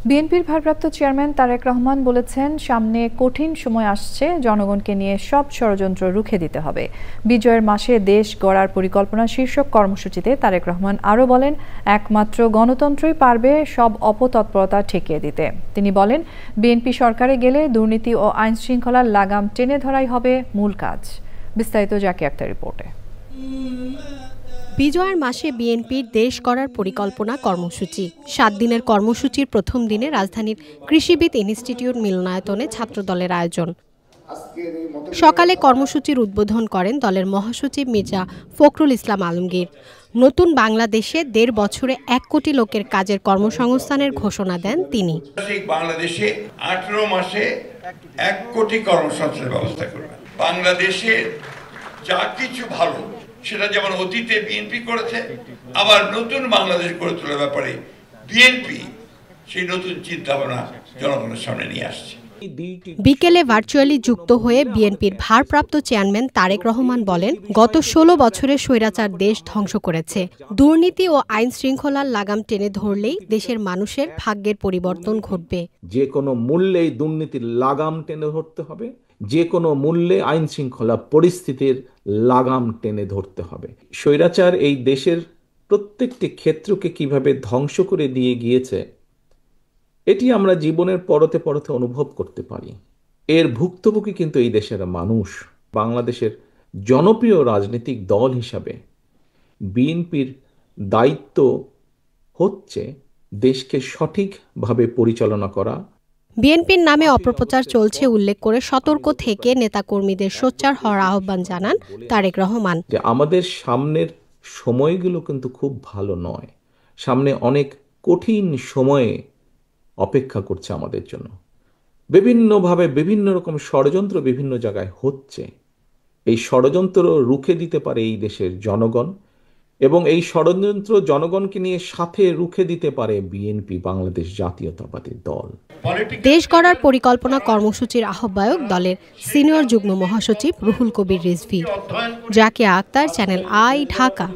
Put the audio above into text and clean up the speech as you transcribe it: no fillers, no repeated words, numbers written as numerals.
বিএনপির ভারপ্রাপ্ত চেয়ারম্যান তারেক রহমান বলেছেন, সামনে কঠিন সময় আসছে, জনগণকে নিয়ে সব ষড়যন্ত্র রুখে দিতে হবে। বিজয়ের মাসে দেশ গড়ার পরিকল্পনা শীর্ষক কর্মসূচিতে তারেক রহমান আরও বলেন, একমাত্র গণতন্ত্রই পারবে সব অপতৎপরতা ঠেকিয়ে দিতে। তিনি বলেন, বিএনপি সরকারে গেলে দুর্নীতি ও আইন শৃঙ্খলার লাগাম টেনে ধরাই হবে মূল কাজ। বিস্তারিত জাকি আক্তার রিপোর্টে। বিজয়ের মাসে বিএনপির দেশ গড়ার পরিকল্পনা কর্মসূচি 7 দিনের কর্মসূচির প্রথম দিনে রাজধানীর কৃষিবিদ ইনস্টিটিউট মিলনায়তনে ছাত্রদলের আয়োজন। সকালে কর্মসূচির উদ্বোধন করেন দলের মহাসচিব মির্জা ফখরুল ইসলাম আলমগীর। নতুন বাংলাদেশে 1.5 বছরে 1 কোটি লোকের কাজের কর্মসংস্থানের ঘোষণা দেন তিনি। বাংলাদেশে 18 মাসে 1 কোটি কর্মসংস্থানের ব্যবস্থা করবে। বাংলাদেশে যা কিছু ভালো সেটা যেমন অতীতে বিএনপি করেছে, আবার নতুন বাংলাদেশ গড়ে তোলার ব্যাপারে বিএনপি সেই নতুন চিন্তা ভাবনা জনগণের সামনে নিয়ে আসছে। বিকেলে ভার্চুয়ালি যুক্ত হয়ে বিএনপির ভারপ্রাপ্ত চেয়ারম্যান তারেক রহমান বলেন, গত 16 বছরে স্বৈরাচার দেশ ধ্বংস করেছে। দুর্নীতি ও আইন শৃঙ্খলার লাগাম টেনে ধরলেই দেশের মানুষের ভাগ্যের পরিবর্তন ঘটবে। যে কোনো মূল্যে দুর্নীতির লাগাম টেনে ধরতে হবে, যে কোনো মূল্যে আইন শৃঙ্খলা পরিস্থিতির লাগাম টেনে ধরতে হবে। স্বৈরাচার এই দেশের প্রত্যেকটি ক্ষেত্রকে কিভাবে ধ্বংস করে দিয়ে গিয়েছে এটি আমরা জীবনের পরতে পরতে অনুভব করতে পারি। এর ভুক্তভোগী কিন্তু এই দেশের মানুষ। বাংলাদেশের জনপ্রিয় রাজনৈতিক দল হিসাবে বিএনপির দায়িত্ব হচ্ছে দেশকে সঠিকভাবে পরিচালনা করা। বিএনপির নামে অপপ্রচার চলছে উল্লেখ করে সতর্ক থেকে নেতাকর্মীদের সোচ্চার হওয়ার আহ্বান জানান তারেক রহমান। আমাদের সামনের সময়গুলো কিন্তু খুব ভালো নয়, সামনে অনেক কঠিন সময়ে অপেক্ষা করছে আমাদের জন্য। বিভিন্নভাবে বিভিন্ন রকম ষড়যন্ত্র বিভিন্ন জায়গায় হচ্ছে। এই ষড়যন্ত্র রুখে দিতে পারে এই দেশের জনগণ, এবং এই ষড়যন্ত্র জনগণকে নিয়ে সাথে রুখে দিতে পারে বিএনপি, বাংলাদেশ জাতীয়তাবাদী দল। দেশ গড়ার পরিকল্পনা কর্মসূচির আহ্বায়ক দলের সিনিয়র যুগ্ম মহাসচিব রুহুল কবির রিজভী। Zaki Akhtar, channel I, Dhaka.